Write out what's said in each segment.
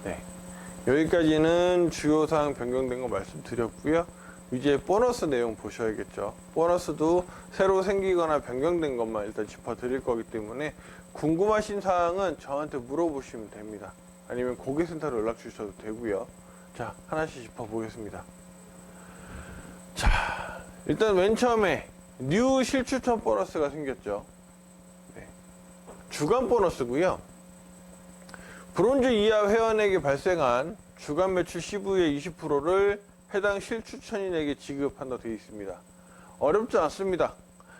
네. 여기까지는 주요사항 변경된 거 말씀드렸고요. 이제 보너스 내용 보셔야겠죠. 보너스도 새로 생기거나 변경된 것만 일단 짚어드릴 거기 때문에 궁금하신 사항은 저한테 물어보시면 됩니다. 아니면 고객센터로 연락 주셔도 되고요. 자, 하나씩 짚어보겠습니다. 자, 일단 맨 처음에 뉴 실추천 보너스가 생겼죠. 네. 주간 보너스고요. 브론즈 이하 회원에게 발생한 주간 매출 시부의 20%를 해당 실추천인에게 지급한다고 되어 있습니다. 어렵지 않습니다.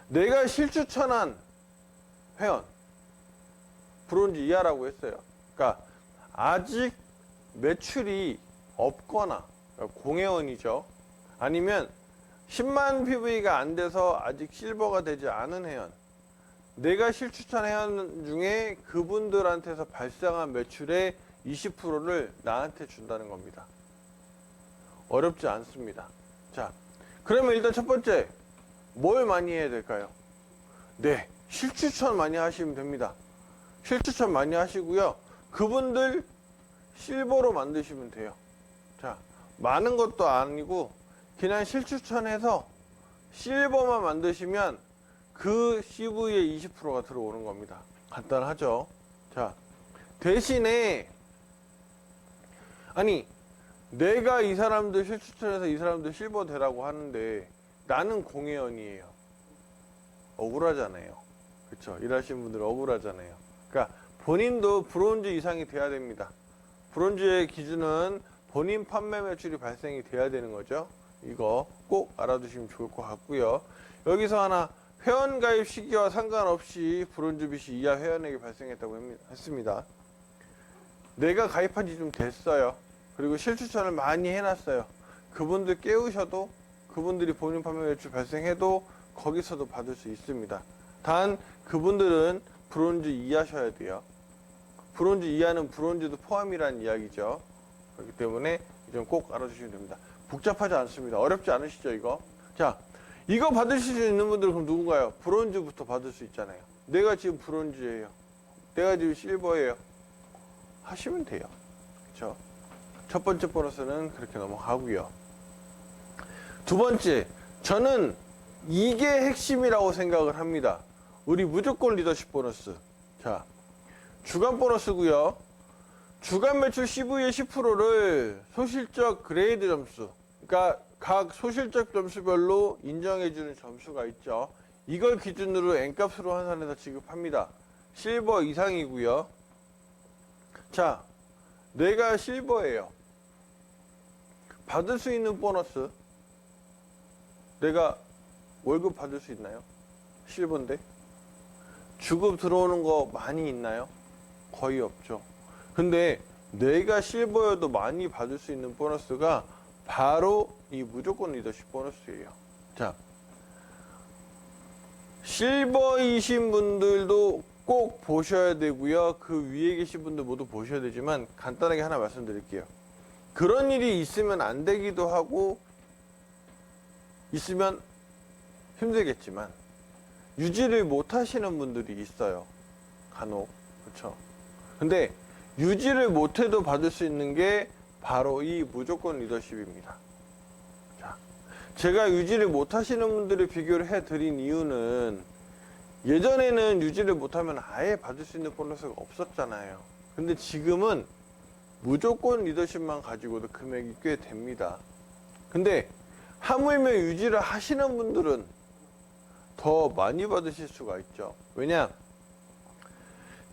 내가 실추천한 회원, 브론즈 이하라고 했어요. 그러니까 아직 매출이 없거나, 그러니까 공회원이죠. 아니면 10만 PV가 안 돼서 아직 실버가 되지 않은 회원, 내가 실추천 회원 중에 그분들한테서 발생한 매출의 20%를 나한테 준다는 겁니다. 어렵지 않습니다. 자, 그러면 일단 첫 번째, 뭘 많이 해야 될까요? 네, 실추천 많이 하시면 됩니다. 실추천 많이 하시고요. 그분들 실버로 만드시면 돼요. 자, 많은 것도 아니고 그냥 실추천해서 실버만 만드시면 그 CV의 20%가 들어오는 겁니다. 간단하죠? 자, 대신에 아니 내가 이 사람들 실추천해서 이 사람들 실버 되라고 하는데 나는 공회원이에요. 억울하잖아요. 그렇죠? 일하시는 분들 억울하잖아요. 그러니까 본인도 브론즈 이상이 돼야 됩니다. 브론즈의 기준은 본인 판매 매출이 발생이 돼야 되는 거죠. 이거 꼭 알아두시면 좋을 것 같고요. 여기서 하나, 회원 가입 시기와 상관없이 브론즈 빚이 이하 회원에게 발생했다고 했습니다. 내가 가입한 지 좀 됐어요. 그리고 실추천을 많이 해놨어요. 그분들 깨우셔도, 그분들이 본인 판매 매출 발생해도 거기서도 받을 수 있습니다. 단 그분들은 브론즈 이하셔야 돼요. 브론즈 이하는 브론즈도 포함이라는 이야기죠. 그렇기 때문에 좀 꼭 알아주시면 됩니다. 복잡하지 않습니다. 어렵지 않으시죠, 이거? 자, 이거 받으실 수 있는 분들은 그럼 누군가요? 브론즈부터 받을 수 있잖아요. 내가 지금 브론즈예요. 내가 지금 실버예요. 하시면 돼요. 그렇죠? 첫 번째 보너스는 그렇게 넘어가고요. 두 번째, 저는 이게 핵심이라고 생각을 합니다. 우리 무조건 리더십 보너스. 자, 주간 보너스고요. 주간 매출 CV의 10%를 소실적 그레이드 점수, 그러니까 각 소실적 점수별로 인정해주는 점수가 있죠. 이걸 기준으로 N값으로 환산해서 지급합니다. 실버 이상이고요. 자, 내가 실버예요. 받을 수 있는 보너스, 내가 월급 받을 수 있나요? 실버인데? 주급 들어오는 거 많이 있나요? 거의 없죠. 근데 내가 실버여도 많이 받을 수 있는 보너스가 바로 이 무조건 리더십 보너스예요. 자, 실버이신 분들도 꼭 보셔야 되고요. 그 위에 계신 분들 모두 보셔야 되지만 간단하게 하나 말씀드릴게요. 그런 일이 있으면 안 되기도 하고 있으면 힘들겠지만 유지를 못 하시는 분들이 있어요. 간혹. 그렇죠? 근데 유지를 못 해도 받을 수 있는 게 바로 이 무조건 리더십입니다. 자, 제가 유지를 못 하시는 분들을 비교를 해 드린 이유는 예전에는 유지를 못하면 아예 받을 수 있는 보너스가 없었잖아요. 근데 지금은 무조건 리더십만 가지고도 금액이 꽤 됩니다. 근데 하물며 유지를 하시는 분들은 더 많이 받으실 수가 있죠. 왜냐?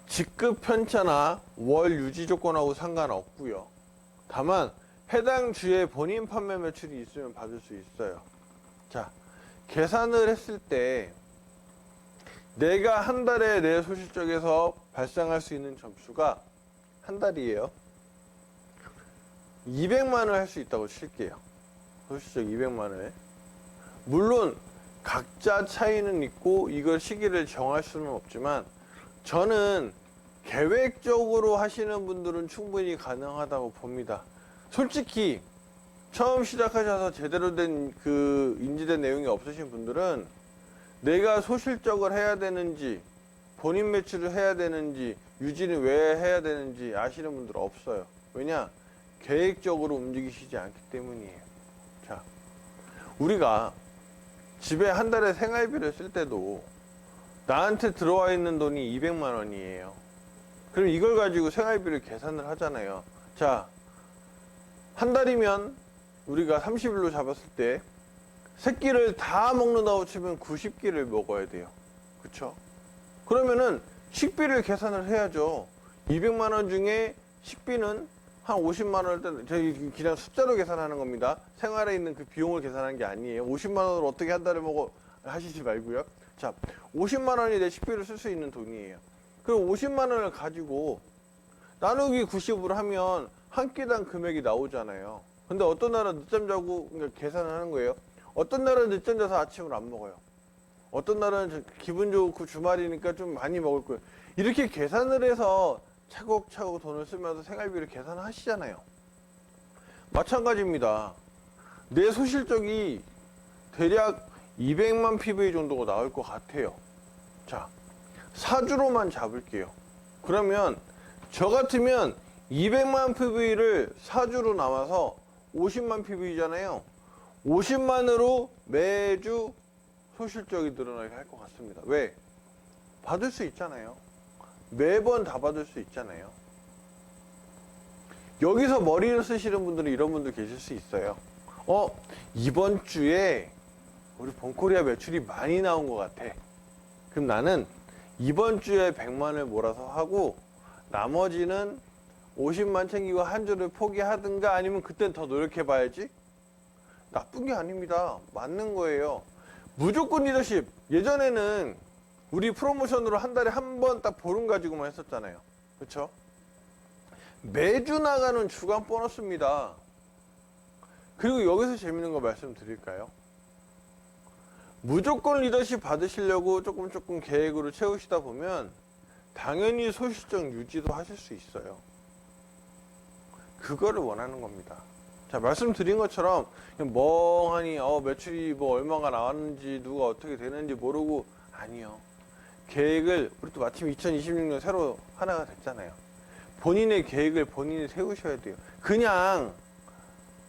직급 편차나 월 유지 조건하고 상관없고요. 다만 해당 주에 본인 판매 매출이 있으면 받을 수 있어요. 자, 계산을 했을 때 내가 한 달에 내 소실적에서 발생할 수 있는 점수가 한 달이에요. 200만을 할 수 있다고 칠게요. 소실적 200만을. 물론 각자 차이는 있고 이걸 시기를 정할 수는 없지만 저는 계획적으로 하시는 분들은 충분히 가능하다고 봅니다. 솔직히 처음 시작하셔서 제대로 된 그 인지된 내용이 없으신 분들은 내가 소실적을 해야 되는지 본인 매출을 해야 되는지 유지는 왜 해야 되는지 아시는 분들 없어요. 왜냐? 계획적으로 움직이시지 않기 때문이에요. 자, 우리가 집에 한 달에 생활비를 쓸 때도 나한테 들어와 있는 돈이 200만 원이에요. 그럼 이걸 가지고 생활비를 계산을 하잖아요. 자, 한 달이면 우리가 30일로 잡았을 때 새끼를 다 먹는다고 치면 90끼를 먹어야 돼요. 그쵸? 그러면은 식비를 계산을 해야죠. 200만 원 중에 식비는 한 50만 원을 저희 그냥 숫자로 계산하는 겁니다. 생활에 있는 그 비용을 계산하는 게 아니에요. 50만 원을 어떻게 한 달에 먹어 하시지 말고요. 자, 50만 원이 내 식비를 쓸 수 있는 돈이에요. 그럼 50만 원을 가지고 나누기 90으로 하면 한 끼당 금액이 나오잖아요. 근데 어떤 날은 늦잠 자고 그러니까 계산을 하는 거예요. 어떤 날은 늦잠 자서 아침을 안 먹어요. 어떤 날은 기분 좋고 주말이니까 좀 많이 먹을 거예요. 이렇게 계산을 해서 차곡차곡 돈을 쓰면서 생활비를 계산하시잖아요. 마찬가지입니다. 내 소실적이 대략 200만 PV 정도가 나올 것 같아요. 자, 사주로만 잡을게요. 그러면 저 같으면 200만 PV를 사주로 나와서 50만 PV잖아요. 50만으로 매주 소실적이 늘어나게 할 것 같습니다. 왜? 받을 수 있잖아요. 매번 다 받을 수 있잖아요. 여기서 머리를 쓰시는 분들은 이런 분들 계실 수 있어요. 이번 주에 우리 본코리아 매출이 많이 나온 것 같아. 그럼 나는 이번 주에 100만을 몰아서 하고 나머지는 50만 챙기고 한 주를 포기하든가 아니면 그땐 더 노력해 봐야지. 나쁜 게 아닙니다. 맞는 거예요. 무조건 리더십. 예전에는 우리 프로모션으로 한 달에 한 번 딱 보름 가지고만 했었잖아요. 그렇죠? 매주 나가는 주간 보너스입니다. 그리고 여기서 재밌는 거 말씀드릴까요? 무조건 리더십 받으시려고 조금 계획으로 채우시다 보면 당연히 소실적 유지도 하실 수 있어요. 그거를 원하는 겁니다. 자, 말씀드린 것처럼 멍하니 매출이 뭐 얼마가 나왔는지 누가 어떻게 되는지 모르고 아니요. 계획을 우리 또 마침 2026년 새로 하나가 됐잖아요. 본인의 계획을 본인이 세우셔야 돼요. 그냥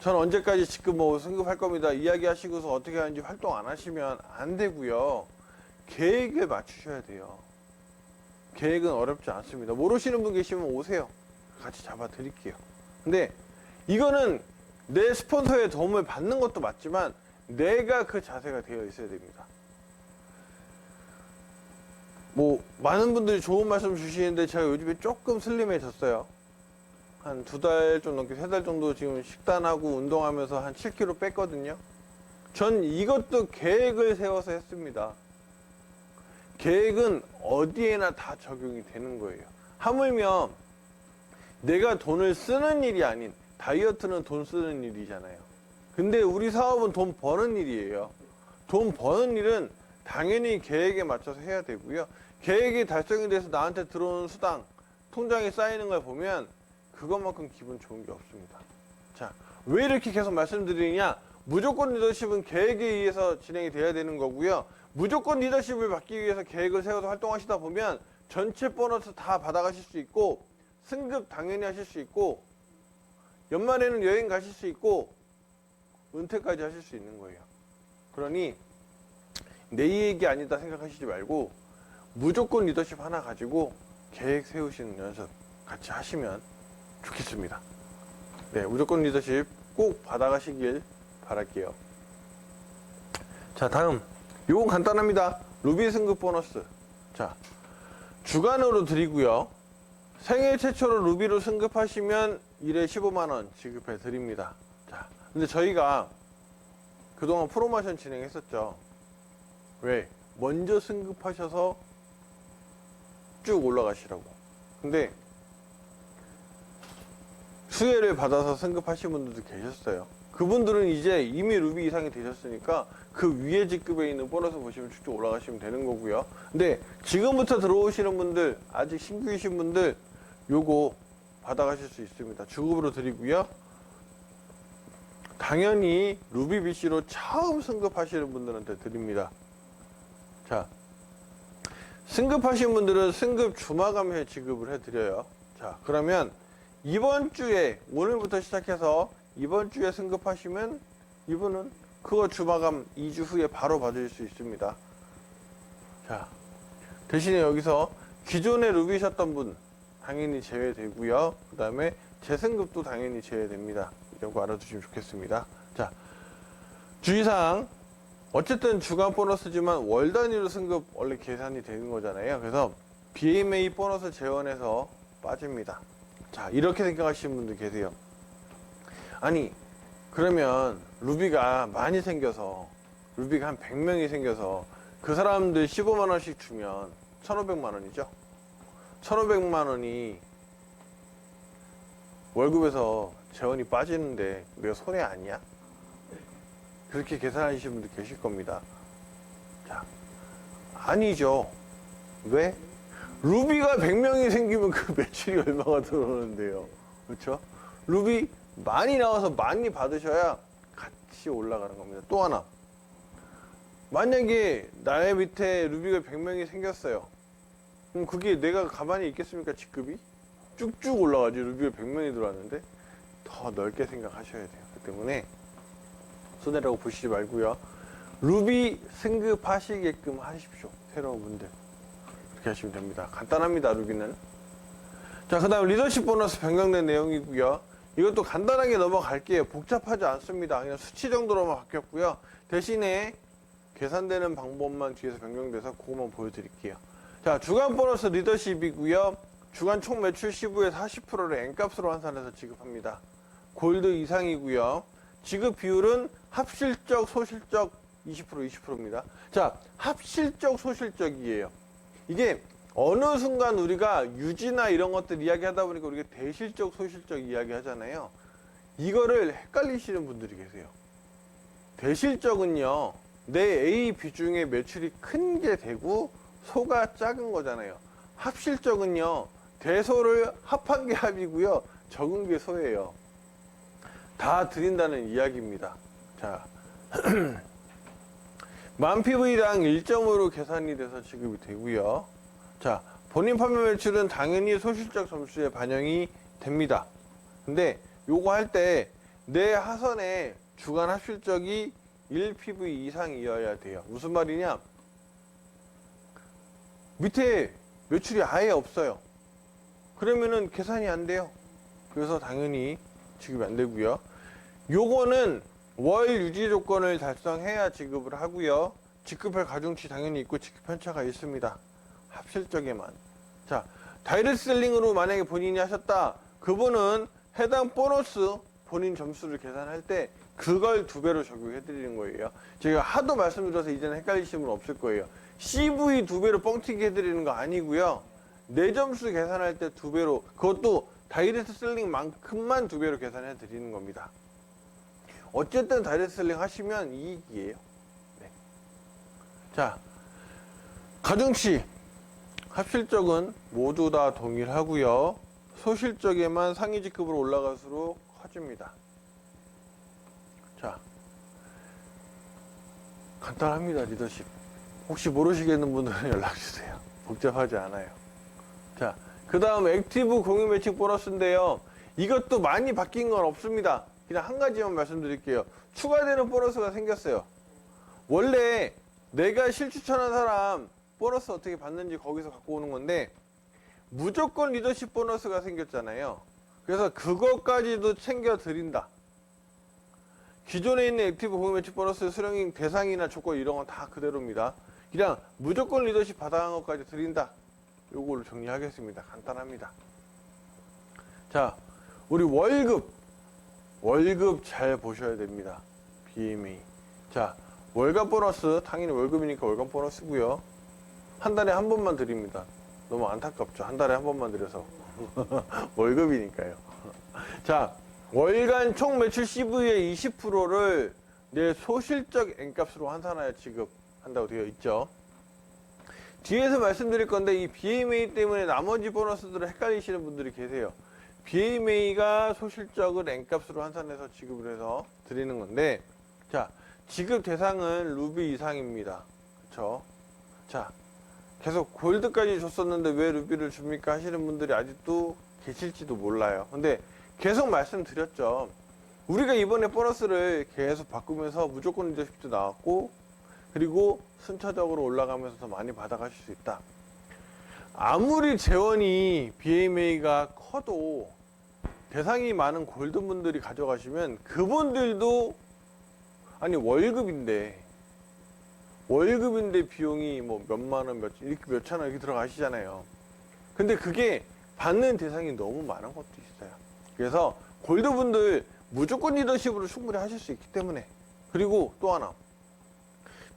전 언제까지 지금 뭐 승급할 겁니다 이야기하시고서 어떻게 하는지 활동 안 하시면 안 되고요. 계획을 맞추셔야 돼요. 계획은 어렵지 않습니다. 모르시는 분 계시면 오세요. 같이 잡아 드릴게요. 근데 이거는 내 스폰서의 도움을 받는 것도 맞지만 내가 그 자세가 되어 있어야 됩니다. 뭐 많은 분들이 좋은 말씀 주시는데 제가 요즘에 조금 슬림해졌어요. 한 2달 좀 넘게 3달 정도 지금 식단하고 운동하면서 한 7kg 뺐거든요. 전 이것도 계획을 세워서 했습니다. 계획은 어디에나 다 적용이 되는 거예요. 하물며 내가 돈을 쓰는 일이 아닌 다이어트는 돈 쓰는 일이잖아요. 근데 우리 사업은 돈 버는 일이에요. 돈 버는 일은 당연히 계획에 맞춰서 해야 되고요. 계획이 달성이 돼서 나한테 들어오는 수당, 통장에 쌓이는 걸 보면 그것만큼 기분 좋은 게 없습니다. 자, 왜 이렇게 계속 말씀드리냐? 무조건 리더십은 계획에 의해서 진행이 돼야 되는 거고요. 무조건 리더십을 받기 위해서 계획을 세워서 활동하시다 보면 전체 보너스 다 받아가실 수 있고 승급 당연히 하실 수 있고 연말에는 여행 가실 수 있고 은퇴까지 하실 수 있는 거예요. 그러니 내 얘기 아니다 생각하시지 말고 무조건 리더십 하나 가지고 계획 세우시는 연습 같이 하시면 좋겠습니다. 네, 무조건 리더십 꼭 받아가시길 바랄게요. 자, 다음 요건 간단합니다. 루비 승급 보너스. 자, 주간으로 드리고요. 생애 최초로 루비로 승급하시면 1회 15만원 지급해 드립니다. 자, 근데 저희가 그동안 프로모션 진행했었죠. 왜? 먼저 승급하셔서 쭉 올라가시라고. 근데 수혜를 받아서 승급하신 분들도 계셨어요. 그분들은 이제 이미 루비 이상이 되셨으니까 그 위에 직급에 있는 보너스 보시면 쭉쭉 올라가시면 되는 거고요. 근데 지금부터 들어오시는 분들, 아직 신규이신 분들 요거 받아가실 수 있습니다. 주급으로 드리고요. 당연히 루비 BC로 처음 승급하시는 분들한테 드립니다. 자, 승급하신 분들은 승급 주마감회 지급을 해드려요. 자, 그러면 이번 주에 오늘부터 시작해서 이번 주에 승급하시면 이분은 그거 주마감 2주 후에 바로 받을 수 있습니다. 자, 대신에 여기서 기존에 루비셨던 분 당연히 제외되고요. 그 다음에 재승급도 당연히 제외됩니다. 이 정도 알아두시면 좋겠습니다. 자, 주의사항. 어쨌든 주간 보너스지만 월 단위로 승급 원래 계산이 되는 거잖아요. 그래서 BMA 보너스 재원에서 빠집니다. 자, 이렇게 생각하시는 분들 계세요. 아니, 그러면 루비가 많이 생겨서, 루비가 한 100명이 생겨서 그 사람들 15만 원씩 주면 1,500만 원이죠. 1,500만 원이 월급에서 재원이 빠지는데 우리가 손해 아니야? 그렇게 계산하시는 분들 계실 겁니다. 자, 아니죠. 왜? 루비가 100명이 생기면 그 매출이 얼마가 들어오는데요. 그렇죠? 루비 많이 나와서 많이 받으셔야 같이 올라가는 겁니다. 또 하나. 만약에 나의 밑에 루비가 100명이 생겼어요. 그럼 그게 내가 가만히 있겠습니까? 직급이? 쭉쭉 올라가지. 루비가 100명이 들어왔는데 더 넓게 생각하셔야 돼요. 그 때문에 손해라고 보시지 말고요. 루비 승급하시게끔 하십시오. 새로운 분들. 그렇게 하시면 됩니다. 간단합니다. 루비는. 자, 그 다음 리더십 보너스 변경된 내용이고요. 이것도 간단하게 넘어갈게요. 복잡하지 않습니다. 그냥 수치 정도로만 바뀌었고요. 대신에 계산되는 방법만 뒤에서 변경돼서 그것만 보여드릴게요. 자, 주간 보너스 리더십이고요. 주간 총 매출 15의 40%를 N값으로 환산해서 지급합니다. 골드 이상이고요. 지급 비율은 합실적, 소실적 20%, 20%입니다. 자, 합실적, 소실적이에요. 이게 어느 순간 우리가 유지나 이런 것들 이야기하다 보니까 우리가 대실적, 소실적 이야기 하잖아요. 이거를 헷갈리시는 분들이 계세요. 대실적은요, 내 A 비중의 매출이 큰 게 되고 소가 작은 거잖아요. 합실적은요, 대소를 합한 게 합이고요, 적은 게 소예요. 다 드린다는 이야기입니다. 자, 만 PV당 1점으로 계산이 돼서 지급이 되고요. 자, 본인 판매 매출은 당연히 소실적 점수에 반영이 됩니다. 근데 요거 할 때 내 하선의 주간 합실적이 1PV 이상이어야 돼요. 무슨 말이냐? 밑에 매출이 아예 없어요. 그러면은 계산이 안 돼요. 그래서 당연히 지급이 안 되고요. 요거는 월 유지 조건을 달성해야 지급을 하고요. 지급할 가중치 당연히 있고 지급 편차가 있습니다. 합실적에만. 자, 다이렉트 셀링으로 만약에 본인이 하셨다. 그분은 해당 보너스 본인 점수를 계산할 때 그걸 2배로 적용해 드리는 거예요. 제가 하도 말씀드려서 이제는 헷갈리시는 분 없을 거예요. CV 2배로 뻥튀기 해드리는 거 아니고요. 내 점수 계산할 때 2배로, 그것도 다이렉트 셀링만큼만 2배로 계산해 드리는 겁니다. 어쨌든 다이렉트 셀링 하시면 이익이에요. 네. 자, 가중치 합실적은 모두 다 동일하고요. 소실적에만 상위 직급으로 올라갈수록 커집니다. 자, 간단합니다. 리더십. 혹시 모르시겠는 분들은 연락주세요. 복잡하지 않아요. 자, 그 다음 액티브 공유 매칭 보너스인데요. 이것도 많이 바뀐 건 없습니다. 그냥 한 가지만 말씀드릴게요. 추가되는 보너스가 생겼어요. 원래 내가 실추천한 사람 보너스 어떻게 받는지 거기서 갖고 오는 건데 무조건 리더십 보너스가 생겼잖아요. 그래서 그것까지도 챙겨 드린다. 기존에 있는 액티브 공유 매칭 보너스 수령인 대상이나 조건 이런 건 다 그대로입니다. 그냥 무조건 리더십 받아간 것까지 드린다. 요걸로 정리하겠습니다. 간단합니다. 자, 우리 월급 잘 보셔야 됩니다. BMA. 자, 월간 보너스, 당연히 월급이니까 월간 보너스고요. 한 달에 한 번만 드립니다. 너무 안타깝죠. 한 달에 한 번만 드려서. 월급이니까요. 자, 월간 총 매출 CV의 20%를 내 소실적 N값으로 환산하여 지급한다고 되어 있죠. 뒤에서 말씀드릴 건데 이 BMA 때문에 나머지 보너스들을 헷갈리시는 분들이 계세요. BMA가 소실적을 N값으로 환산해서 지급을 해서 드리는 건데, 자, 지급 대상은 루비 이상입니다. 그쵸? 자, 계속 골드까지 줬었는데 왜 루비를 줍니까? 하시는 분들이 아직도 계실지도 몰라요. 근데 계속 말씀드렸죠. 우리가 이번에 보너스를 계속 바꾸면서 무조건 리더십도 나왔고, 그리고 순차적으로 올라가면서 더 많이 받아가실 수 있다. 아무리 재원이 BMA가 커도 대상이 많은 골드분들이 가져가시면 그분들도 아니 월급인데 비용이 뭐 몇만 원, 이렇게 몇천 원 이렇게 들어가시잖아요. 근데 그게 받는 대상이 너무 많은 것도 있어요. 그래서 골드분들 무조건 리더십으로 충분히 하실 수 있기 때문에. 그리고 또 하나,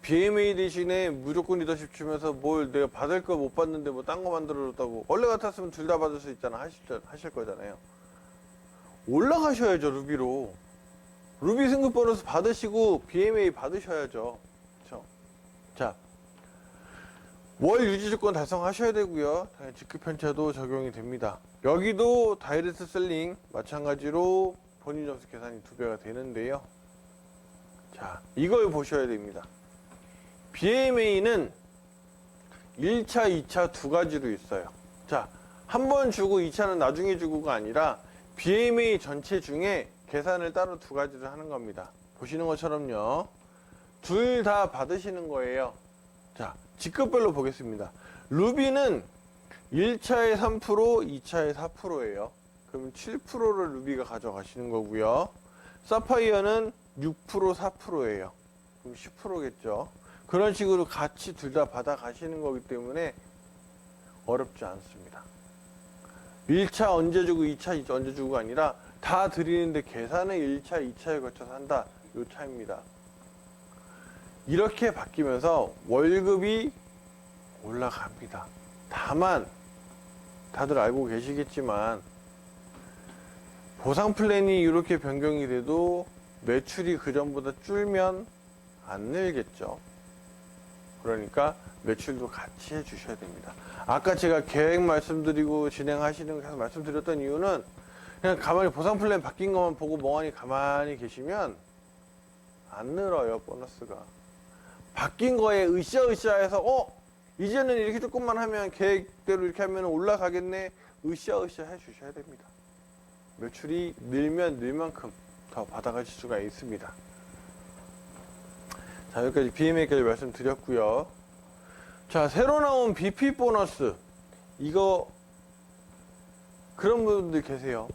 BMA 대신에 무조건 리더십 주면서 뭘 내가 받을 거 못 받는데 뭐 딴 거 만들어줬다고. 원래 같았으면 둘 다 받을 수 있잖아. 하실 거잖아요. 올라가셔야죠, 루비로. 루비 승급 보너스 받으시고 BMA 받으셔야죠. 그렇죠? 자, 월 유지 조건 달성하셔야 되고요. 직급 편차도 적용이 됩니다. 여기도 다이렉트 셀링 마찬가지로 본인 점수 계산이 2배가 되는데요. 자, 이걸 보셔야 됩니다. BMA는 1차, 2차 두 가지로 있어요. 자, 한 번 주고 2차는 나중에 주고가 아니라 BMA 전체 중에 계산을 따로 두 가지를 하는 겁니다. 보시는 것처럼요. 둘 다 받으시는 거예요. 자, 직급별로 보겠습니다. 루비는 1차에 3%, 2차에 4%예요. 그럼 7%를 루비가 가져가시는 거고요. 사파이어는 6%, 4%예요. 그럼 10%겠죠. 그런 식으로 같이 둘 다 받아가시는 거기 때문에 어렵지 않습니다. 1차 언제 주고 2차 언제 주고가 아니라 다 드리는데 계산을 1차, 2차에 거쳐서 한다. 요 차이입니다. 이렇게 바뀌면서 월급이 올라갑니다. 다만 다들 알고 계시겠지만 보상 플랜이 이렇게 변경이 돼도 매출이 그전보다 줄면 안 늘겠죠. 그러니까 매출도 같이 해주셔야 됩니다. 아까 제가 계획 말씀드리고 진행하시는 거 계속 말씀드렸던 이유는 그냥 가만히 보상 플랜 바뀐 것만 보고 멍하니 가만히 계시면 안 늘어요, 보너스가. 바뀐 거에 으쌰으쌰해서 이제는 이렇게 조금만 하면 계획대로 이렇게 하면 올라가겠네, 으쌰으쌰 해주셔야 됩니다. 매출이 늘면 늘 만큼 더 받아가실 수가 있습니다. 자, 여기까지 BMA까지 말씀드렸고요. 자, 새로 나온 BP 보너스, 이거 그런 분들 계세요.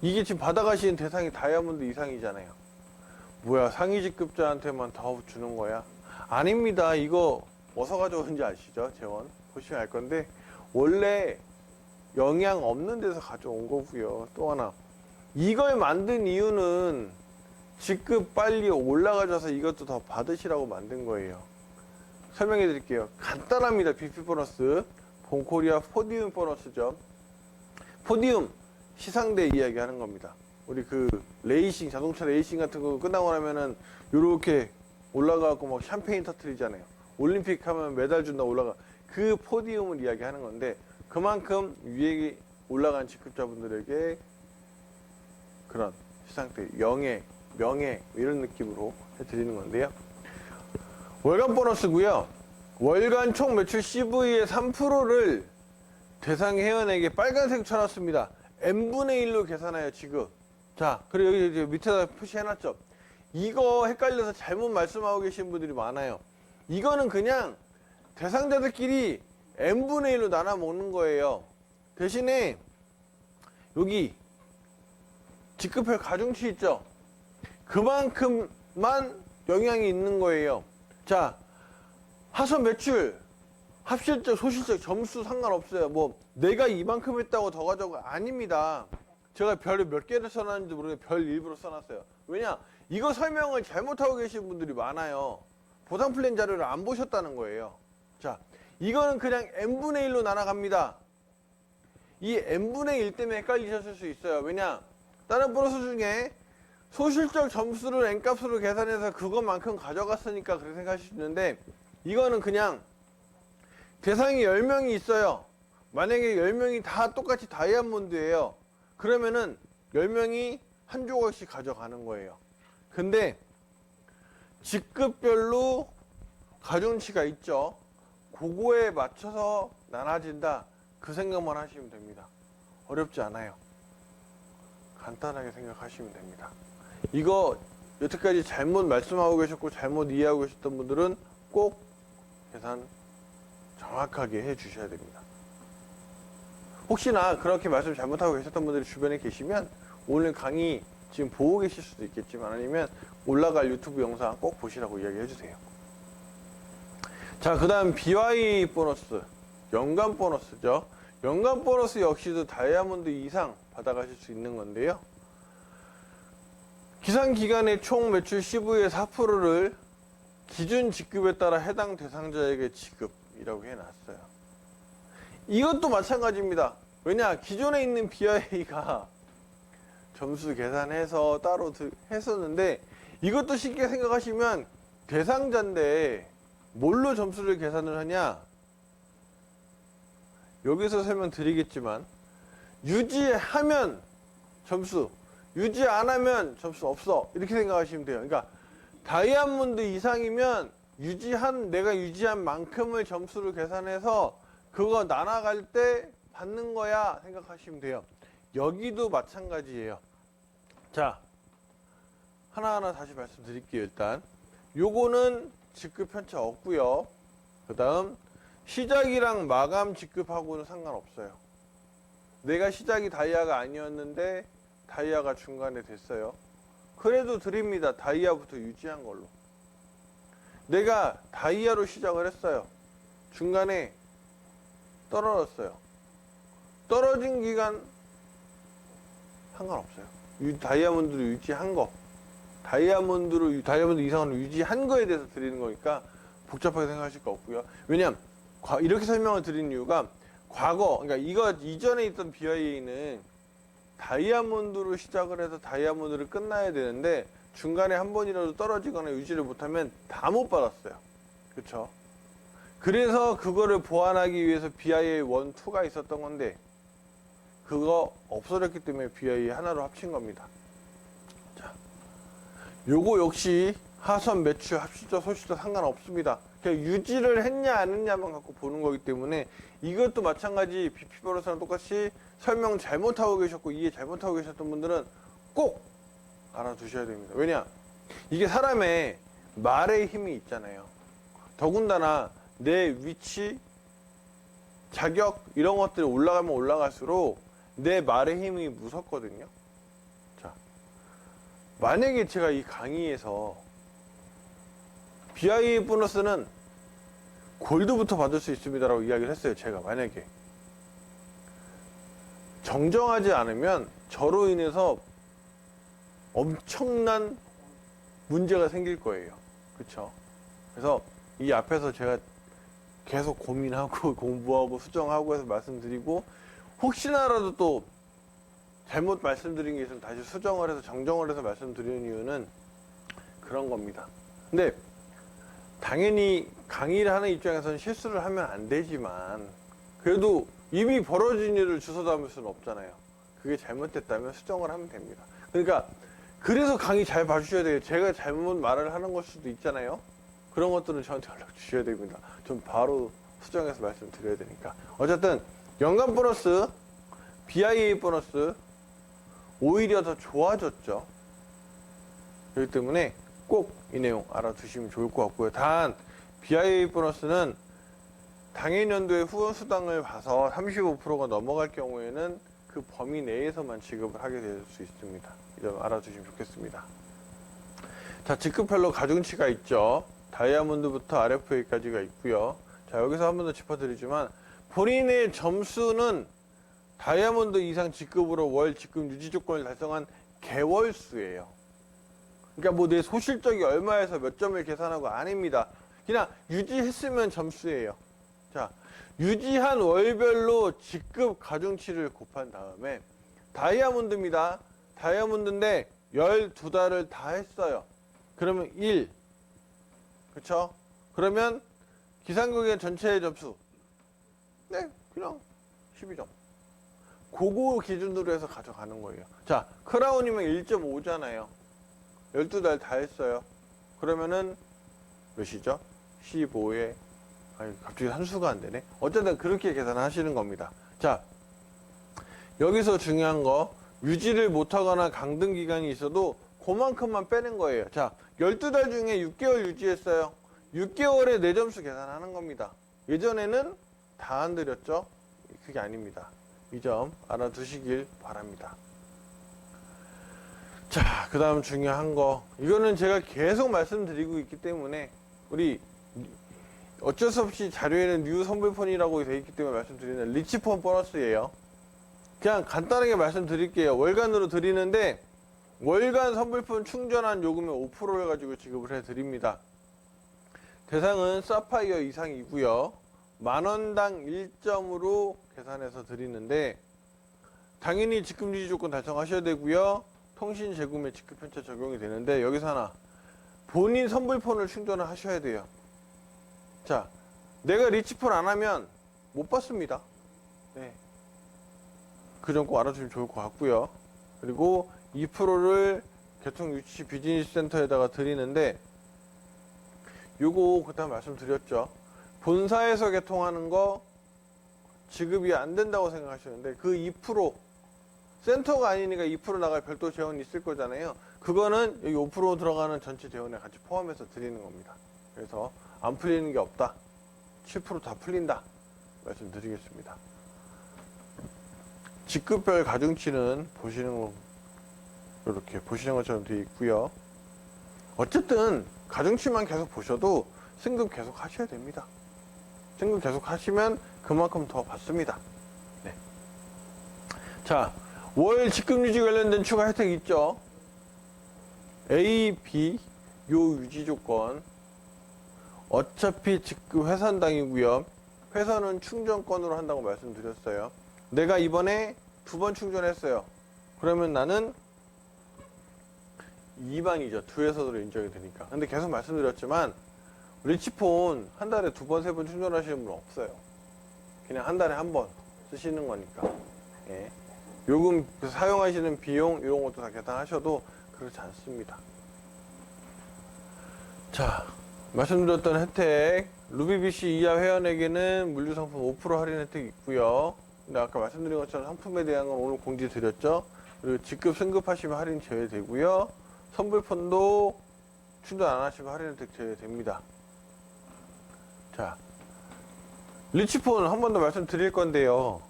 이게 지금 받아가시는 대상이 다이아몬드 이상이잖아요. 뭐야, 상위 직급자한테만 더 주는 거야? 아닙니다. 이거 어디서 가져오는지 아시죠? 재원 보시면 알 건데 원래 영향 없는 데서 가져온 거고요. 또 하나, 이걸 만든 이유는 직급 빨리 올라가셔서 이것도 더 받으시라고 만든 거예요. 설명해 드릴게요. 간단합니다. BP 보너스, 본코리아 포디움 보너스죠. 포디움, 시상대 이야기 하는 겁니다. 우리 그 레이싱, 자동차 레이싱 같은 거 끝나고 나면은 요렇게 올라가고 막 샴페인 터트리잖아요. 올림픽 하면 메달 준다 올라가. 그 포디움을 이야기 하는 건데 그만큼 위에 올라간 직급자분들에게 그런 시상대, 영예, 명예 이런 느낌으로 해드리는 건데요. 월간 보너스고요. 월간 총 매출 CV의 3%를 대상 회원에게 빨간색 쳐놨습니다. n분의 1로 계산하여 지급. 자, 그리고 여기 밑에다 표시해놨죠. 이거 헷갈려서 잘못 말씀하고 계신 분들이 많아요. 이거는 그냥 대상자들끼리 n분의 1로 나눠 먹는 거예요. 대신에 여기 직급별 가중치 있죠. 그만큼만 영향이 있는 거예요. 자, 하선 매출, 합실적, 소실적, 점수 상관없어요. 뭐 내가 이만큼 했다고 더 가져가 아닙니다. 제가 별을 몇 개를 써놨는지 모르겠는데 별 일부러 써놨어요. 왜냐? 이거 설명을 잘못하고 계신 분들이 많아요. 보상 플랜 자료를 안 보셨다는 거예요. 자, 이거는 그냥 n분의 1로 나눠갑니다. 이 n분의 1 때문에 헷갈리셨을 수 있어요. 왜냐? 다른 보너스 중에 소실적 점수를 n값으로 계산해서 그것만큼 가져갔으니까 그렇게 생각하실 수 있는데 이거는 그냥 대상이 10명이 있어요. 만약에 10명이 다 똑같이 다이아몬드예요. 그러면은 10명이 한 조각씩 가져가는 거예요. 근데 직급별로 가중치가 있죠. 그거에 맞춰서 나눠진다. 그 생각만 하시면 됩니다. 어렵지 않아요. 간단하게 생각하시면 됩니다. 이거 여태까지 잘못 말씀하고 계셨고 잘못 이해하고 계셨던 분들은 꼭 계산 정확하게 해 주셔야 됩니다. 혹시나 그렇게 말씀 잘못하고 계셨던 분들이 주변에 계시면 오늘 강의 지금 보고 계실 수도 있겠지만 아니면 올라갈 유튜브 영상 꼭 보시라고 이야기해 주세요. 자, 그 다음 BY 보너스, 연간 보너스죠. 연간 보너스 역시도 다이아몬드 이상 받아가실 수 있는 건데요. 기상기간의 총 매출 15의 4%를 기준 직급에 따라 해당 대상자에게 지급이라고 해놨어요. 이것도 마찬가지입니다. 왜냐, 기존에 있는 BI가 점수 계산해서 따로 했었는데 이것도 쉽게 생각하시면 대상자인데 뭘로 점수를 계산을 하냐? 여기서 설명드리겠지만 유지하면 점수, 유지 안 하면 점수 없어. 이렇게 생각하시면 돼요. 그러니까 다이아몬드 이상이면 내가 유지한 만큼을 점수를 계산해서 그거 나눠갈 때 받는 거야 생각하시면 돼요. 여기도 마찬가지예요. 자, 하나하나 다시 말씀드릴게요. 일단 요거는 직급 편차 없고요. 그 다음 시작이랑 마감 직급하고는 상관없어요. 내가 시작이 다이아가 아니었는데 다이아가 중간에 됐어요. 그래도 드립니다. 다이아부터 유지한 걸로. 내가 다이아로 시작을 했어요. 중간에 떨어졌어요. 떨어진 기간 상관없어요. 다이아몬드로 유지한 거. 다이아몬드 이상으로 유지한 거에 대해서 드리는 거니까 복잡하게 생각하실 거 없고요. 왜냐면 이렇게 설명을 드리는 이유가 과거, 그러니까 이거 이전에 있던 BIA는 다이아몬드로 시작을 해서 다이아몬드를 끝나야 되는데 중간에 한 번이라도 떨어지거나 유지를 못하면 다 못 받았어요. 그쵸? 그래서 그거를 보완하기 위해서 BIA 1, 2가 있었던 건데 그거 없어졌기 때문에 BIA 하나로 합친 겁니다. 자, 요거 역시 하선, 매출, 합실적, 소실적 상관없습니다. 그냥 유지를 했냐 안 했냐만 갖고 보는 거기 때문에 이것도 마찬가지 BP 보너스랑 똑같이 설명 잘못하고 계셨고 이해 잘못하고 계셨던 분들은 꼭 알아두셔야 됩니다. 왜냐? 이게 사람의 말의 힘이 있잖아요. 더군다나 내 위치, 자격 이런 것들이 올라가면 올라갈수록 내 말의 힘이 무섭거든요. 자, 만약에 제가 이 강의에서 BIA 보너스는 골드부터 받을 수 있습니다라고 이야기를 했어요. 제가 만약에 정정하지 않으면 저로 인해서 엄청난 문제가 생길 거예요. 그쵸? 그래서 이 앞에서 제가 계속 고민하고 공부하고 수정하고 해서 말씀드리고 혹시나라도 또 잘못 말씀드린 게 있으면 다시 수정을 해서 정정을 해서 말씀드리는 이유는 그런 겁니다. 근데 당연히 강의를 하는 입장에서는 실수를 하면 안 되지만 그래도 이미 벌어진 일을 주워 담을 수는 없잖아요. 그게 잘못됐다면 수정을 하면 됩니다. 그러니까 그래서 강의 잘 봐주셔야 돼요. 제가 잘못 말을 하는 걸 수도 있잖아요. 그런 것들은 저한테 연락 주셔야 됩니다. 전 바로 수정해서 말씀드려야 되니까. 어쨌든 연간 보너스, BIA 보너스 오히려 더 좋아졌죠. 그렇기 때문에 꼭 이 내용 알아두시면 좋을 것 같고요. 단 BIA 보너스는 당해년도에 후원수당을 봐서 35%가 넘어갈 경우에는 그 범위 내에서만 지급을 하게 될 수 있습니다. 이 점 알아두시면 좋겠습니다. 자, 직급별로 가중치가 있죠. 다이아몬드부터 RFA까지가 있고요. 자, 여기서 한 번 더 짚어드리지만 본인의 점수는 다이아몬드 이상 직급으로 월 직급 유지 조건을 달성한 개월수예요. 그러니까 뭐 내 소실적이 얼마에서 몇 점을 계산하고 아닙니다. 그냥 유지했으면 점수예요. 자, 유지한 월별로 직급 가중치를 곱한 다음에 다이아몬드입니다. 다이아몬드인데 12달을 다 했어요. 그러면 1. 그쵸? 그러면 기상격의 전체의 점수. 네, 그냥 12점. 그거 기준으로 해서 가져가는 거예요. 자, 크라운이면 1.5잖아요. 12달 다 했어요. 그러면은 몇이죠? 15에 아니 갑자기 산수가 안 되네. 어쨌든 그렇게 계산하시는 겁니다. 자, 여기서 중요한 거, 유지를 못하거나 강등 기간이 있어도 그만큼만 빼는 거예요. 자, 12달 중에 6개월 유지했어요. 6개월에 내 점수 계산하는 겁니다. 예전에는 다 안 드렸죠? 그게 아닙니다. 이 점 알아두시길 바랍니다. 자, 그 다음 중요한 거, 이거는 제가 계속 말씀드리고 있기 때문에 우리 어쩔 수 없이 자료에는 뉴 선불폰이라고 되어 있기 때문에 말씀드리는 리치폰 보너스예요. 그냥 간단하게 말씀드릴게요. 월간으로 드리는데 월간 선불폰 충전한 요금의 5%를 가지고 지급을 해드립니다. 대상은 사파이어 이상이고요. 만원당 1점으로 계산해서 드리는데 당연히 지급 유지 조건 달성하셔야 되고요. 통신 재구매 지급 편차 적용이 되는데 여기서 하나, 본인 선불폰을 충전을 하셔야 돼요. 자, 내가 리치폰 안 하면 못 받습니다. 네. 그 점 꼭 알아주시면 좋을 것 같고요. 그리고 2%를 교통유치 비즈니스 센터에다가 드리는데 요거 그때 말씀드렸죠. 본사에서 개통하는 거 지급이 안 된다고 생각하시는데 그 2% 센터가 아니니까 2% 나갈 별도 재원이 있을 거잖아요. 그거는 여기 5% 들어가는 전체 재원에 같이 포함해서 드리는 겁니다. 그래서 안 풀리는 게 없다. 7% 다 풀린다. 말씀드리겠습니다. 직급별 가중치는 이렇게 보시는 것처럼 되어 있고요. 어쨌든 가중치만 계속 보셔도 승급 계속 하셔야 됩니다. 승급 계속 하시면 그만큼 더 받습니다. 네. 자, 월 직급 유지 관련된 추가 혜택 있죠. A, B 요 유지 조건 어차피 직급 회산당이고요. 회선은 충전권으로 한다고 말씀드렸어요. 내가 이번에 2번 충전했어요. 그러면 나는 2반이죠. 2회선으로 인정이 되니까. 근데 계속 말씀드렸지만 리치폰 한 달에 2번, 3번 충전하시는 분 없어요. 그냥 한 달에 한 번 쓰시는 거니까. 예. 요금 사용하시는 비용 이런 것도 다 계산하셔도 그렇지 않습니다. 자, 말씀드렸던 혜택, 루비비씨 이하 회원에게는 물류상품 5% 할인 혜택이 있고요. 근데 아까 말씀드린 것처럼 상품에 대한 건 오늘 공지 드렸죠. 그리고 직급 승급하시면 할인 제외되고요. 선불폰도 충전 안 하시면 할인 혜택 제외됩니다. 자, 리치폰 한 번 더 말씀드릴 건데요.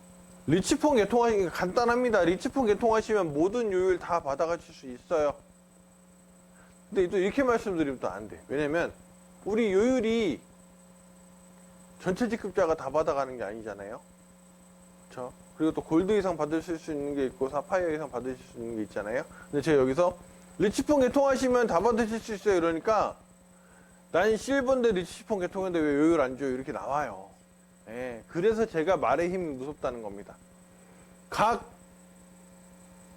리치폰 개통하시기 간단합니다. 리치폰 개통하시면 모든 요율 다 받아가실 수 있어요. 근데 또 이렇게 말씀드리면 또 안 돼. 왜냐면 우리 요율이 전체 직급자가 다 받아가는 게 아니잖아요. 그렇죠? 그리고 또 골드 이상 받으실 수 있는 게 있고 사파이어 이상 받으실 수 있는 게 있잖아요. 근데 제가 여기서 리치폰 개통하시면 다 받으실 수 있어요. 이러니까 난 실버인데 리치폰 개통했는데 왜 요율 안 줘요? 이렇게 나와요. 예, 그래서 제가 말의 힘이 무섭다는 겁니다. 각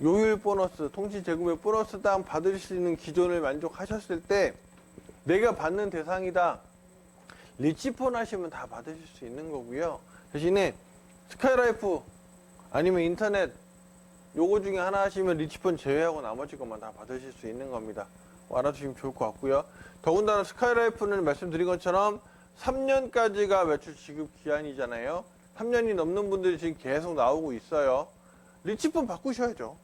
요율 보너스, 통신 재구매 보너스 당 받을 수 있는 기존을 만족하셨을 때 내가 받는 대상이다. 리치폰 하시면 다 받으실 수 있는 거고요. 대신에 스카이라이프 아니면 인터넷 요거 중에 하나 하시면 리치폰 제외하고 나머지 것만 다 받으실 수 있는 겁니다. 알아두시면 좋을 것 같고요. 더군다나 스카이라이프는 말씀드린 것처럼 3년까지가 매출 지급 기한이잖아요. 3년이 넘는 분들이 지금 계속 나오고 있어요. 리치폰 바꾸셔야죠.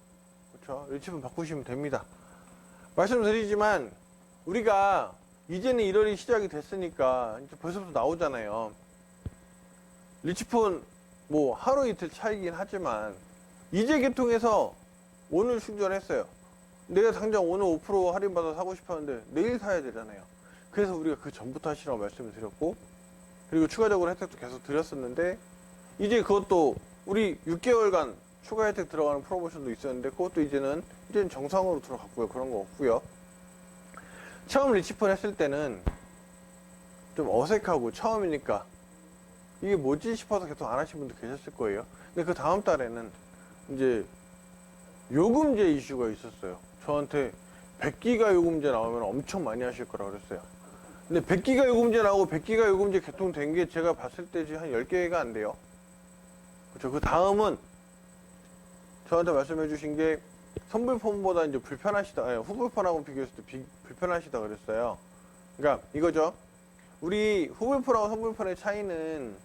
그렇죠? 리치폰 바꾸시면 됩니다. 말씀드리지만 우리가 이제는 1월이 시작이 됐으니까 이제 벌써부터 나오잖아요. 리치폰 뭐 하루 이틀 차이긴 하지만 이제 개통해서 오늘 충전했어요. 내가 당장 오늘 5% 할인받아 사고 싶었는데 내일 사야 되잖아요. 그래서 우리가 그 전부터 하시라고 말씀을 드렸고, 그리고 추가적으로 혜택도 계속 드렸었는데 이제 그것도 우리 6개월간 추가 혜택 들어가는 프로모션도 있었는데 그것도 이제는 정상으로 들어갔고요. 그런 거 없고요. 처음 리치폰 했을 때는 좀 어색하고 처음이니까 이게 뭐지 싶어서 계속 안 하신 분도 계셨을 거예요. 근데 그 다음 달에는 이제 요금제 이슈가 있었어요. 저한테 100기가 요금제 나오면 엄청 많이 하실 거라고 그랬어요. 근데 100기가 요금제 나오고 100기가 요금제 개통된 게 제가 봤을 때 지금 한 10개가 안 돼요. 그렇죠. 그 다음은 저한테 말씀해 주신 게 선불폰보다 이제 불편하시다, 아니, 후불폰하고 비교했을 때 불편하시다 그랬어요. 그러니까 이거죠. 우리 후불폰하고 선불폰의 차이는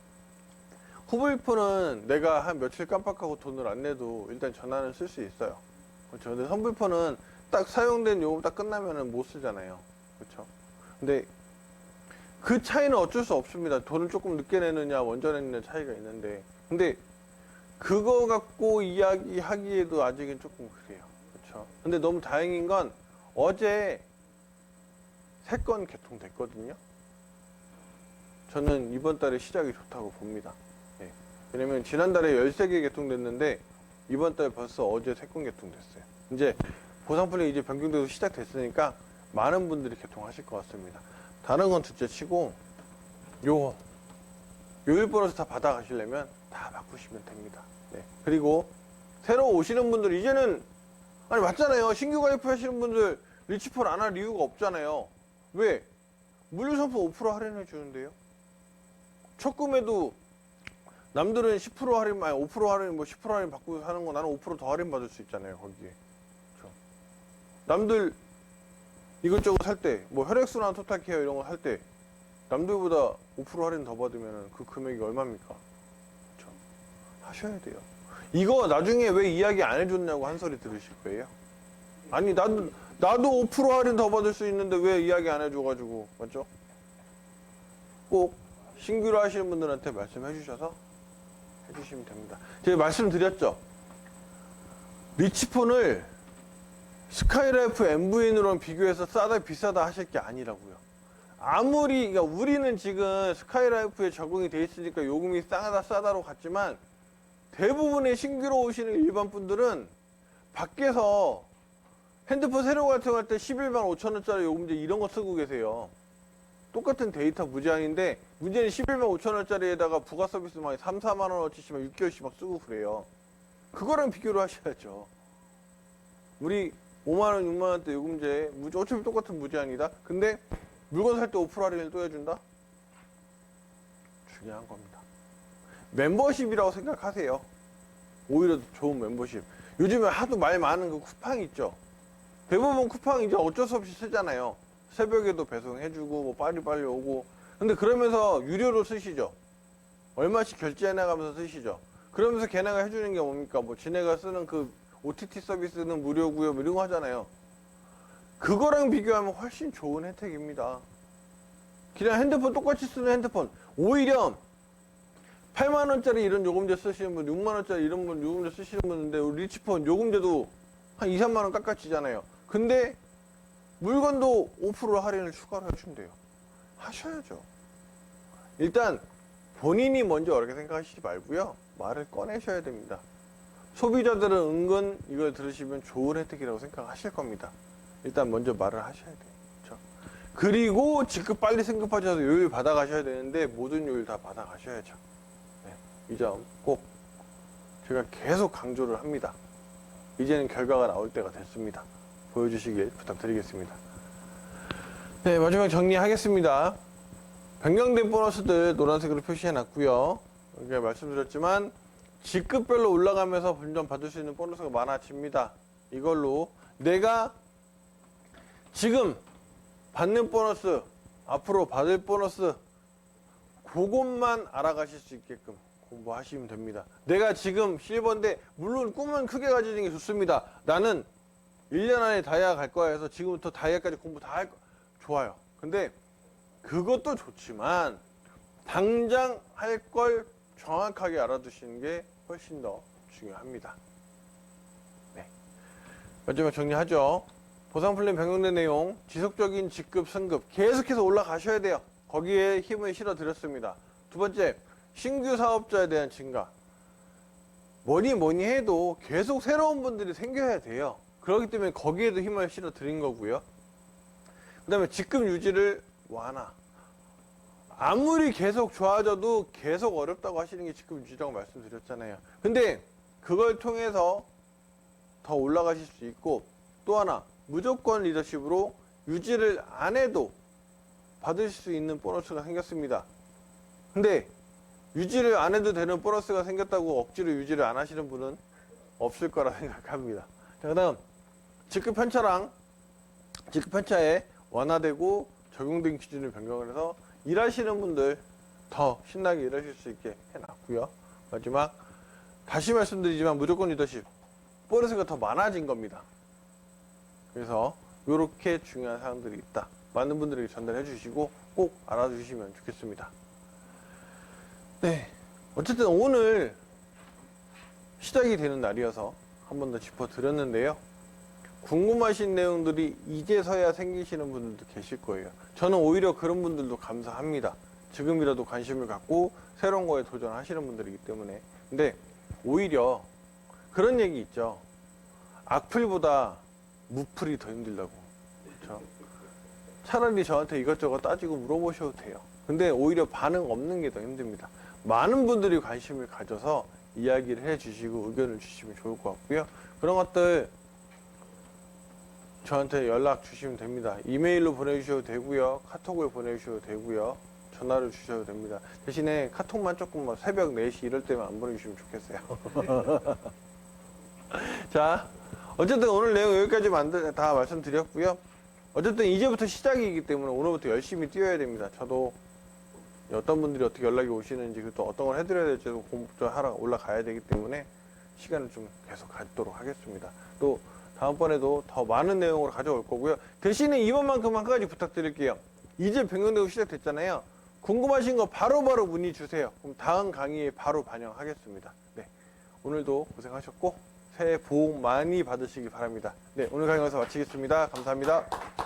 후불포는 내가 한 며칠 깜빡하고 돈을 안 내도 일단 전화는 쓸 수 있어요. 그렇죠. 근데 선불포는 딱 사용된 요금 딱 끝나면은 못 쓰잖아요. 그렇죠. 근데 그 차이는 어쩔 수 없습니다. 돈을 조금 늦게 내느냐, 먼저 내느냐 차이가 있는데. 근데 그거 갖고 이야기하기에도 아직은 조금 그래요. 그렇죠. 근데 너무 다행인 건 어제 3건 개통됐거든요. 저는 이번 달에 시작이 좋다고 봅니다. 예. 왜냐면 지난달에 13개 개통됐는데 이번 달 벌써 어제 3건 개통됐어요. 이제 보상풀이 이제 변경돼서 시작됐으니까 많은 분들이 개통하실 것 같습니다. 다른 건 둘째 치고 요일 보너스 다 받아가시려면 다 바꾸시면 됩니다. 네. 그리고 새로 오시는 분들 이제는 아니 맞잖아요. 신규 가입하시는 분들 리치폴 안 할 이유가 없잖아요. 왜? 물류상품 5% 할인해 주는데요. 첫 구매도 남들은 10% 할인, 아니 5% 할인, 뭐 10% 할인 받고 사는 거 나는 5%더 할인 받을 수 있잖아요, 거기에. 그렇죠? 남들 이것저것 살 때, 뭐 혈액순환 토탈케어 이런 거 살 때, 남들보다 5% 할인 더 받으면 그 금액이 얼마입니까? 그렇죠? 하셔야 돼요. 이거 나중에 왜 이야기 안 해줬냐고 한 소리 들으실 거예요. 아니, 나도 5% 할인 더 받을 수 있는데 왜 이야기 안 해줘가지고, 맞죠? 꼭 신규로 하시는 분들한테 말씀해 주셔서 해주시면 됩니다. 제가 말씀드렸죠. 리치폰을 스카이라이프 MVN으로는 비교해서 싸다 비싸다 하실 게 아니라고요. 아무리 그러니까 우리는 지금 스카이라이프에 적응이 돼 있으니까 요금이 싸다로 갔지만 대부분의 신규로 오시는 일반 분들은 밖에서 핸드폰 새로 발송할 때 11만 5천 원짜리 요금제 이런 거 쓰고 계세요. 똑같은 데이터 무제한인데 문제는 11만 5천 원짜리에다가 부가 서비스 막 3, 4만 원어치씩 막 6개월씩 막 쓰고 그래요. 그거랑 비교를 하셔야죠. 우리 5만 원, 6만 원대 요금제 어차피 똑같은 무제한이다. 근데 물건 살 때 5% 할인을 또 해준다? 중요한 겁니다. 멤버십이라고 생각하세요. 오히려 좋은 멤버십. 요즘에 하도 말 많은 그 쿠팡 있죠. 대부분 쿠팡 이제 어쩔 수 없이 쓰잖아요. 새벽에도 배송해주고 뭐 빨리 오고. 근데 그러면서 유료로 쓰시죠. 얼마씩 결제해 나가면서 쓰시죠. 그러면서 걔네가 해주는 게 뭡니까? 뭐 지네가 쓰는 그 OTT 서비스는 무료고요. 뭐 이런 거 하잖아요. 그거랑 비교하면 훨씬 좋은 혜택입니다. 그냥 핸드폰 똑같이 쓰는 핸드폰. 오히려 8만 원짜리 이런 요금제 쓰시는 분, 6만 원짜리 이런 분 요금제 쓰시는 분인데 우리 리치폰 요금제도 한 2, 3만 원 깎아지잖아요. 근데 물건도 5% 할인을 추가로 해준대요. 하셔야죠. 일단 본인이 먼저 어렵게 생각하시지 말고요. 말을 꺼내셔야 됩니다. 소비자들은 은근 이걸 들으시면 좋은 혜택이라고 생각하실 겁니다. 일단 먼저 말을 하셔야 돼요. 그렇죠? 그리고 직급 빨리 승급하셔서 요일 받아가셔야 되는데 모든 요일 다 받아가셔야죠. 네, 이 점 꼭 제가 계속 강조를 합니다. 이제는 결과가 나올 때가 됐습니다. 보여주시길 부탁드리겠습니다. 네, 마지막 정리하겠습니다. 변경된 보너스들 노란색으로 표시해 놨고요. 여기 말씀드렸지만 직급별로 올라가면서 점점 받을 수 있는 보너스가 많아집니다. 이걸로 내가 지금 받는 보너스, 앞으로 받을 보너스 그것만 알아가실 수 있게끔 공부하시면 됩니다. 내가 지금 실버인데 물론 꿈은 크게 가지는 게 좋습니다. 나는 1년 안에 다이아 갈 거야 해서 지금부터 다이아까지 공부 다 할 거 좋아요. 근데 그것도 좋지만 당장 할 걸 정확하게 알아두시는 게 훨씬 더 중요합니다. 네. 마지막 정리하죠. 보상 플랜 변경된 내용, 지속적인 직급, 승급 계속해서 올라가셔야 돼요. 거기에 힘을 실어 드렸습니다. 두 번째, 신규 사업자에 대한 증가. 뭐니 해도 계속 새로운 분들이 생겨야 돼요. 그렇기 때문에 거기에도 힘을 실어 드린 거고요. 그 다음에 직급 유지를 완화. 아무리 계속 좋아져도 계속 어렵다고 하시는 게 직급 유지라고 말씀드렸잖아요. 근데 그걸 통해서 더 올라가실 수 있고, 또 하나 무조건 리더십으로 유지를 안 해도 받으실 수 있는 보너스가 생겼습니다. 근데 유지를 안 해도 되는 보너스가 생겼다고 억지로 유지를 안 하시는 분은 없을 거라 생각합니다. 자, 그 다음 직급 편차랑 직급 편차에 완화되고 적용된 기준을 변경을 해서 일하시는 분들 더 신나게 일하실 수 있게 해놨고요. 마지막 다시 말씀드리지만 무조건 리더십 보너스가 더 많아진 겁니다. 그래서 이렇게 중요한 사항들이 있다. 많은 분들에게 전달해 주시고 꼭 알아주시면 좋겠습니다. 네, 어쨌든 오늘 시작이 되는 날이어서 한 번 더 짚어드렸는데요. 궁금하신 내용들이 이제서야 생기시는 분들도 계실 거예요. 저는 오히려 그런 분들도 감사합니다. 지금이라도 관심을 갖고 새로운 거에 도전하시는 분들이기 때문에. 근데 오히려 그런 얘기 있죠. 악플보다 무플이 더 힘들다고. 그렇죠? 차라리 저한테 이것저것 따지고 물어보셔도 돼요. 근데 오히려 반응 없는 게 더 힘듭니다. 많은 분들이 관심을 가져서 이야기를 해주시고 의견을 주시면 좋을 것 같고요. 그런 것들 저한테 연락 주시면 됩니다. 이메일로 보내주셔도 되고요. 카톡을 보내주셔도 되고요. 전화를 주셔도 됩니다. 대신에 카톡만 조금 뭐 새벽 4시 이럴 때만 안 보내주시면 좋겠어요. 자, 어쨌든 오늘 내용 여기까지 다 말씀드렸고요. 어쨌든 이제부터 시작이기 때문에 오늘부터 열심히 뛰어야 됩니다. 저도 어떤 분들이 어떻게 연락이 오시는지 또 어떤 걸 해드려야 될지도 공부도 하러 올라가야 되기 때문에 시간을 좀 계속 갖도록 하겠습니다. 또 다음번에도 더 많은 내용으로 가져올 거고요. 대신에 이번만큼 한 가지 부탁드릴게요. 이제 변경되고 시작됐잖아요. 궁금하신 거 바로바로 문의 주세요. 그럼 다음 강의에 바로 반영하겠습니다. 네, 오늘도 고생하셨고 새해 복 많이 받으시기 바랍니다. 네, 오늘 강의 여기서 마치겠습니다. 감사합니다.